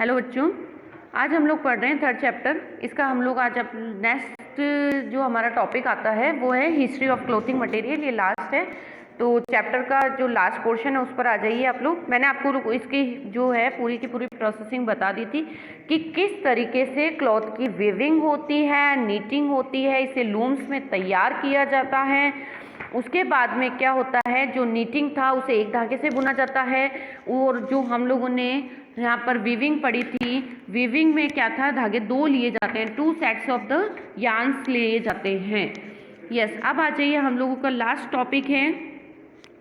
Hello बच्चों, आज हम लोग पढ़ रहे हैं थर्ड चैप्टर। इसका हम लोग आज अब नेक्स्ट जो हमारा टॉपिक आता है वो है हिस्ट्री ऑफ क्लोथिंग मटेरियल। ये लास्ट है, तो चैप्टर का जो लास्ट पोर्शन है उस पर आ जाइए आप लोग। मैंने आपको इसकी जो है पूरी की पूरी प्रोसेसिंग बता दी थी कि किस तरीके से क्लॉथ की वीविंग होती है, नीटिंग होती है, इसे लूम्स में तैयार किया जाता है। उसके बाद में क्या होता है, जो नीटिंग था उसे एक धागे से बुना जाता है। और जो हम लोगों ने यहाँ पर वीविंग पढ़ी थी, वीविंग में क्या था, धागे दो लिए जाते हैं, 2 सेट्स ऑफ द यार्न्स लिए जाते हैं। यस, अब आ जाइए, हम लोगों का लास्ट टॉपिक है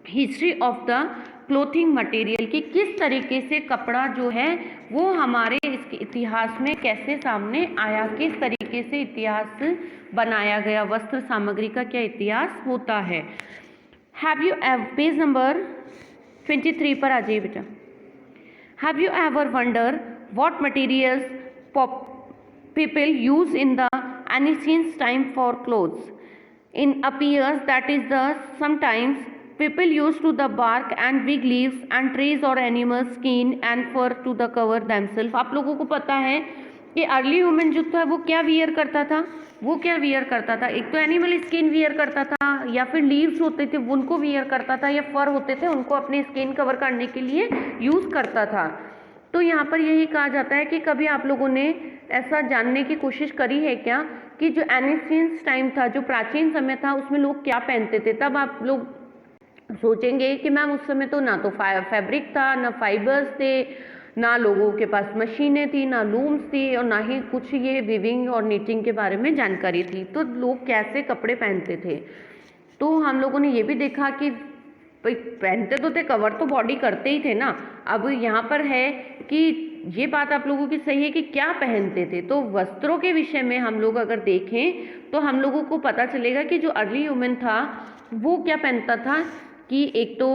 history of the clothing material की किस तरीके से कपड़ा जो है वो हमारे इसके इतिहास में कैसे सामने आया, किस तरीके से इतिहास बनाया गया, वस्त्र सामग्री का क्या इतिहास होता है। हैव यू पेज नंबर 23 पर आ जाइए बेटा। Have you ever wonder what materials people use in the ancient time for clothes? In appears that is the sometimes people used to the bark and big leaves and trees or animal skin and fur to the cover themselves। आप लोगों को पता है कि early women जो था वो क्या वियर करता था, एक तो एनिमल स्किन वियर करता था, या फिर लीव्स होते थे उनको वियर करता था, या फर होते थे उनको अपनी स्किन कवर करने के लिए यूज़ करता था। तो यहाँ पर यही कहा जाता है कि कभी आप लोगों ने ऐसा जानने की कोशिश करी है क्या कि जो एंशिएंट टाइम था, जो प्राचीन समय था, उसमें लोग क्या पहनते थे। तब आप लोग सोचेंगे कि मैम उस समय तो ना तो फैब्रिक था, ना फाइबर्स थे, ना लोगों के पास मशीनें थी, ना लूम्स थी, और ना ही कुछ ये वीविंग और नीटिंग के बारे में जानकारी थी। तो लोग कैसे कपड़े पहनते थे। तो हम लोगों ने ये भी देखा कि पहनते तो थे, कवर तो बॉडी करते ही थे ना। अब यहाँ पर है कि ये बात आप लोगों की सही है कि क्या पहनते थे। तो वस्त्रों के विषय में हम लोग अगर देखें तो हम लोगों को पता चलेगा कि जो अर्ली ह्यूमन था वो क्या पहनता था कि एक तो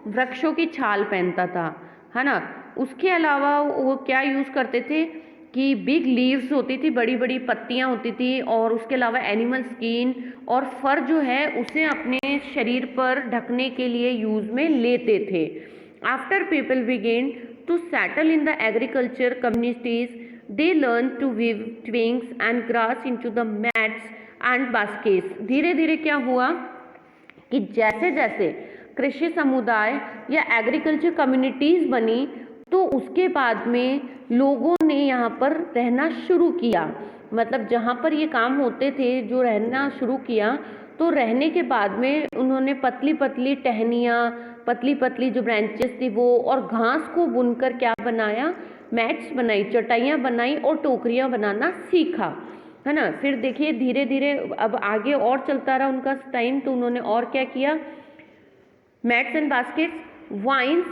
वृक्षों की छाल पहनता था, है ना। उसके अलावा वो क्या यूज़ करते थे कि बिग लीव्स होती थी, बड़ी बड़ी पत्तियां होती थी, और उसके अलावा एनिमल स्किन और फर जो है उसे अपने शरीर पर ढकने के लिए यूज़ में लेते थे। After people began to settle in the agriculture communities, they learn to weave twigs and grass into the mats and baskets. धीरे धीरे क्या हुआ कि जैसे जैसे कृषि समुदाय या एग्रीकल्चर कम्युनिटीज़ बनी, तो उसके बाद में लोगों ने यहाँ पर रहना शुरू किया। मतलब जहाँ पर ये काम होते थे, जो रहना शुरू किया, तो रहने के बाद में उन्होंने पतली पतली टहनियाँ, पतली पतली जो ब्रांचेस थी वो, और घास को बुनकर क्या बनाया, मैट्स बनाई, चटाइयाँ बनाई और टोकरियाँ बनाना सीखा, है ना। फिर देखिए धीरे धीरे अब आगे और चलता रहा उनका टाइम, तो उन्होंने और क्या किया, mats and baskets, vines,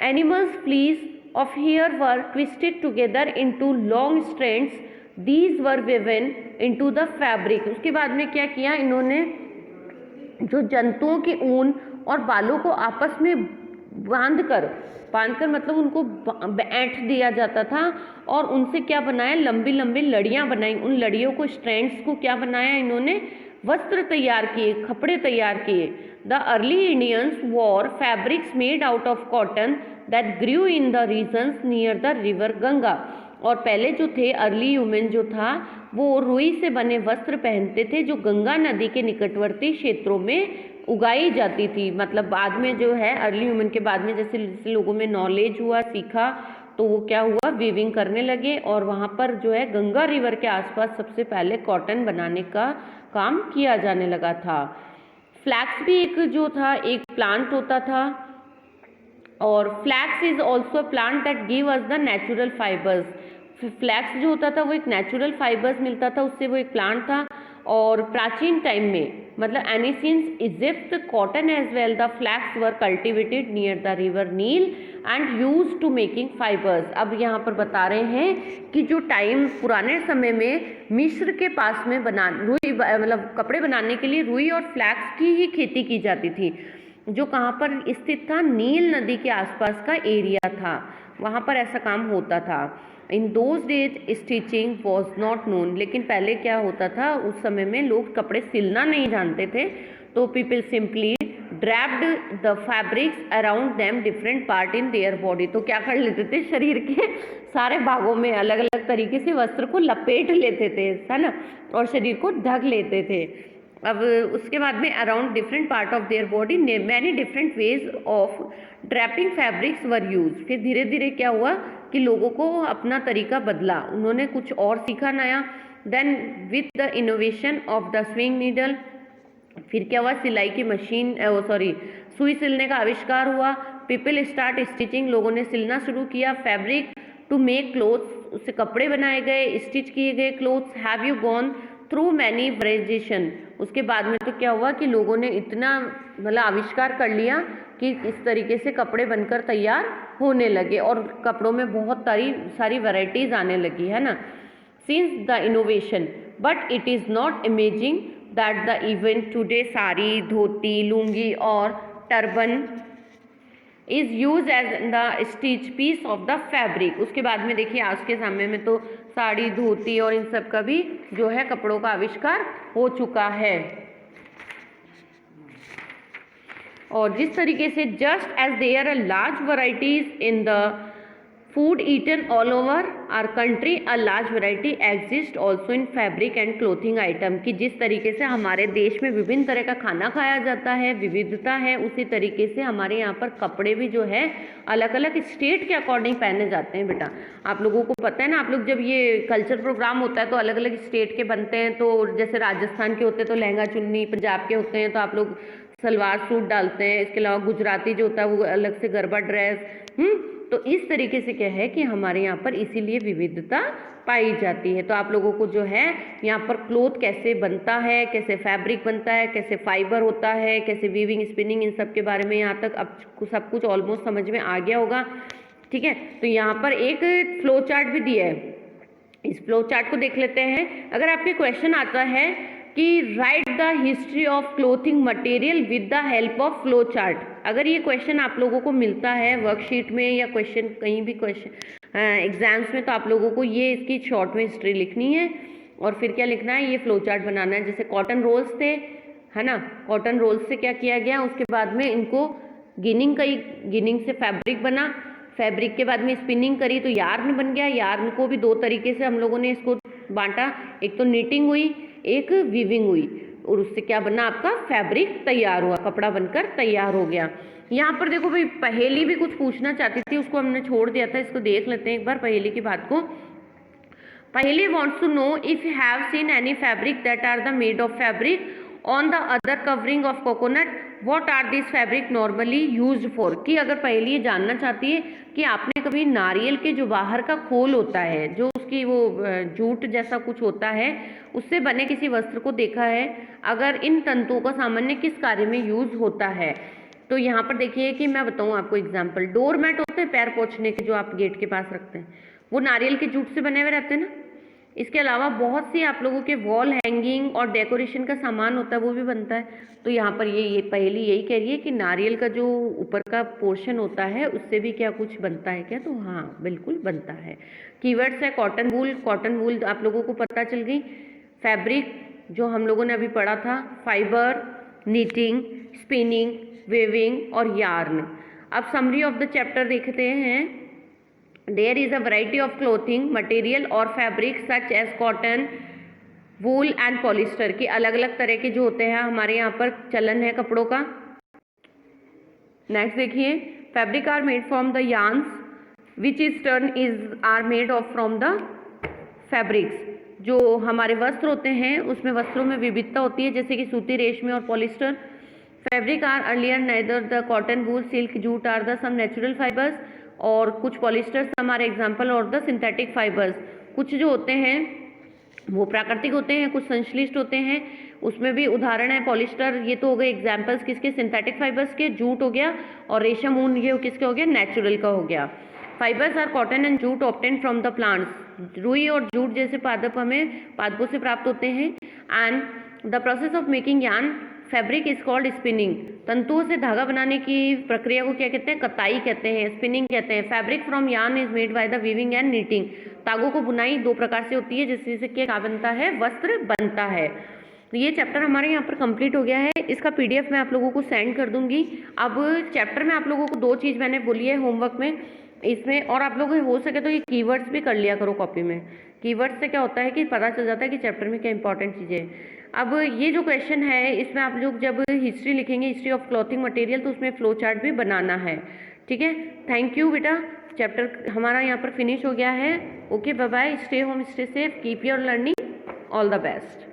animals fleece of hair were twisted together into long strands, these were woven into the fabric। उसके बाद में क्या किया इन्होंने, जो जंतुओं की ऊन और बालों को आपस में बांधकर मतलब उनको ऐंठ दिया जाता था, और उनसे क्या बनाया, लंबी लंबी लड़ियां बनाई। उन लड़ियों को, स्ट्रैंड्स को क्या बनाया इन्होंने, वस्त्र तैयार किए, कपड़े तैयार किए। The early Indians wore fabrics made out of cotton that grew in the regions near the river Ganga। और पहले जो थे अर्ली ह्यूमन जो था वो रुई से बने वस्त्र पहनते थे, जो गंगा नदी के निकटवर्ती क्षेत्रों में उगाई जाती थी। मतलब बाद में जो है अर्ली ह्यूमन के बाद में जैसे लोगों में नॉलेज हुआ, सीखा, तो वो क्या हुआ, वीविंग करने लगे, और वहाँ पर जो है गंगा रिवर के आसपास सबसे पहले कॉटन बनाने का काम किया जाने लगा था। फ्लैक्स भी एक जो था, एक प्लांट होता था, और flax is also plant that give us the natural fibres. Flax जो होता था वो एक नेचुरल फाइबर्स मिलता था उससे, वो एक प्लांट था। और प्राचीन टाइम में मतलब ancient Egypt, cotton as well the flax were cultivated near the river Nile and use to making fibres. अब यहाँ पर बता रहे हैं कि जो टाइम पुराने समय में मिस्र के पास में रुई मतलब कपड़े बनाने के लिए रुई और फ्लैक्स की ही खेती की जाती थी, जो कहाँ पर स्थित था, नील नदी के आसपास का एरिया था, वहाँ पर ऐसा काम होता था। In those days stitching was not known. लेकिन पहले क्या होता था, उस समय में लोग कपड़े सिलना नहीं जानते थे, तो people simply draped the fabrics around them different part in their body. तो क्या कर लेते थे, शरीर के सारे भागों में अलग अलग तरीके से वस्त्र को लपेट लेते थे, है ना, और शरीर को ढक लेते थे। अब उसके बाद में around different part of their body many different ways of draping fabrics were use. फिर धीरे धीरे क्या हुआ कि लोगों को अपना तरीका बदला, उन्होंने कुछ और सीखा नया। Then with the innovation of the sewing needle, फिर क्या हुआ, सिलाई की मशीन सुई सिलने का आविष्कार हुआ। पीपल स्टार्ट स्टिचिंग, लोगों ने सिलना शुरू किया। फैब्रिक टू मेक क्लोथ्स, उससे कपड़े बनाए गए, स्टिच किए गए clothes. Have you gone through many variation, उसके बाद में तो क्या हुआ कि लोगों ने इतना मतलब आविष्कार कर लिया कि इस तरीके से कपड़े बनकर तैयार होने लगे और कपड़ों में बहुत सारी वैरायटीज आने लगी, है ना। Since the innovation but it is not imagining that the event today sari, dhoti, lungi और turban is use as the stitch piece of the fabric. उसके बाद में देखिए आज के समय में तो साड़ी, धोती और इन सब का भी जो है कपड़ों का आविष्कार हो चुका है। और जिस तरीके से just as there are large varieties in the food eaten all over our country, a large variety exist also in fabric and clothing item. कि जिस तरीके से हमारे देश में विभिन्न तरह का खाना खाया जाता है, विविधता है, उसी तरीके से हमारे यहाँ पर कपड़े भी जो है अलग अलग स्टेट के अकॉर्डिंग पहने जाते हैं। बेटा आप लोगों को पता है ना, आप लोग जब ये कल्चर प्रोग्राम होता है तो अलग अलग स्टेट के बनते हैं। तो जैसे राजस्थान के होते हैं तो लहंगा चुन्नी, पंजाब के होते हैं तो आप लोग सलवार सूट डालते हैं। इसके अलावा गुजराती जो होता है वो अलग से गरबा ड्रेस। तो इस तरीके से क्या है कि हमारे यहाँ पर इसीलिए विविधता पाई जाती है। तो आप लोगों को जो है यहाँ पर क्लोथ कैसे बनता है, कैसे फैब्रिक बनता है, कैसे फाइबर होता है, कैसे वीविंग, स्पिनिंग, इन सब के बारे में यहाँ तक अब सब कुछ ऑलमोस्ट समझ में आ गया होगा। ठीक है, तो यहाँ पर एक फ्लो चार्ट भी दिया है, इस फ्लो चार्ट को देख लेते हैं। अगर आपके क्वेश्चन आता है कि right the history of clothing material with the help of flow chart, अगर ये क्वेश्चन आप लोगों को मिलता है वर्कशीट में या क्वेश्चन कहीं भी क्वेश्चन एग्जाम्स में, तो आप लोगों को ये इसकी शॉर्ट में हिस्ट्री लिखनी है और फिर क्या लिखना है, ये फ्लो चार्ट बनाना है। जैसे कॉटन रोल्स थे, है ना, कॉटन रोल्स से क्या किया गया, उसके बाद में इनको गिनिंग से फैब्रिक बना, फैब्रिक के बाद में स्पिनिंग करी तो यार्न बन गया। यार्न को भी दो तरीके से हम लोगों ने इसको बांटा, एक तो नीटिंग हुई, एक वीविंग हुई, और उससे क्या बना, आपका फैब्रिक तैयार हुआ, कपड़ा बनकर तैयार हो गया। यहाँ पर देखो भाई, पहेली भी कुछ पूछना चाहती थी, उसको हमने छोड़ दिया था, इसको देख लेते हैं एक बार पहेली की बात को। Paheli wants to know if you have seen any fabric that are the made of fabric on the other covering of coconut, what are this fabric normally used for. कि अगर पहेली ये जानना चाहती है कि आपने कभी नारियल के जो बाहर का खोल होता है, जो उसकी वो जूट जैसा कुछ होता है, उससे बने किसी वस्त्र को देखा है, अगर इन तंतुओं का सामान्य किस कार्य में यूज होता है। तो यहाँ पर देखिए कि मैं बताऊँ आपको एग्जाम्पल, डोर मैट होते हैं पैर पोंछने के जो आप गेट के पास रखते हैं, वो नारियल के जूट से बने हुए रहते हैं ना। इसके अलावा बहुत सी आप लोगों के वॉल हैंगिंग और डेकोरेशन का सामान होता है, वो भी बनता है। तो यहाँ पर ये पहेली यही कह रही है कि नारियल का जो ऊपर का पोर्शन होता है उससे भी क्या कुछ बनता है क्या, तो हाँ बिल्कुल बनता है। कीवर्ड्स है कॉटन वूल, कॉटन वूल आप लोगों को पता चल गई। फैब्रिक जो हम लोगों ने अभी पढ़ा था, फाइबर, नीटिंग, स्पिनिंग, वेविंग और यार्न। अब समरी ऑफ द चैप्टर देखते हैं। There is a variety of clothing material और fabric such as cotton, wool and polyester की अलग अलग तरह के जो होते हैं हमारे यहाँ पर चलन है कपड़ों का। नेक्स्ट देखिए, fabric are made from the yarns which is turn is are made of from the fabrics। जो हमारे वस्त्र होते हैं उसमें वस्त्रों में विविधता होती है, जैसे कि सूती, रेशमी और polyester. Fabric are earlier neither the cotton, wool, silk, jute are the some natural fibres, और कुछ पॉलिस्टर्स हमारे एग्जाम्पल और द सिंथेटिक फाइबर्स। कुछ जो होते हैं वो प्राकृतिक होते हैं, कुछ संश्लिष्ट होते हैं, उसमें भी उदाहरण है पॉलिस्टर, ये तो हो गए एग्जाम्पल्स किसके, सिंथेटिक फाइबर्स के। जूट हो गया और रेशम ऊन, ये किसके हो गया, नेचुरल का हो गया। Fibres are cotton and jute obtain from the plants. रुई और जूट जैसे पादप हमें पादपों से प्राप्त होते हैं। And the process of making yarn fabric is called spinning. तंतुओं से धागा बनाने की प्रक्रिया को क्या कहते हैं, कताई कहते हैं, स्पिनिंग कहते हैं। Fabric from yarn is made by the weaving and knitting. तागों को बुनाई दो प्रकार से होती है, जिससे क्या बनता है, वस्त्र बनता है। तो ये चैप्टर हमारे यहाँ पर कंप्लीट हो गया है। इसका PDF मैं आप लोगों को सेंड कर दूंगी। अब चैप्टर में आप लोगों को 2 चीज़ मैंने बोली है होमवर्क में इसमें, और आप लोग हो सके तो ये कीवर्ड्स भी कर लिया करो कॉपी में। कीवर्ड्स से क्या होता है कि पता चल जाता है कि चैप्टर में क्या इंपॉर्टेंट चीज़ें हैं। अब ये जो क्वेश्चन है इसमें आप लोग जब हिस्ट्री लिखेंगे, हिस्ट्री ऑफ क्लॉथिंग मटेरियल, तो उसमें फ्लो चार्ट भी बनाना है। ठीक है, थैंक यू बेटा। चैप्टर हमारा यहाँ पर फिनिश हो गया है। Okay, bye bye, stay home, stay safe, keep your learning, all the best.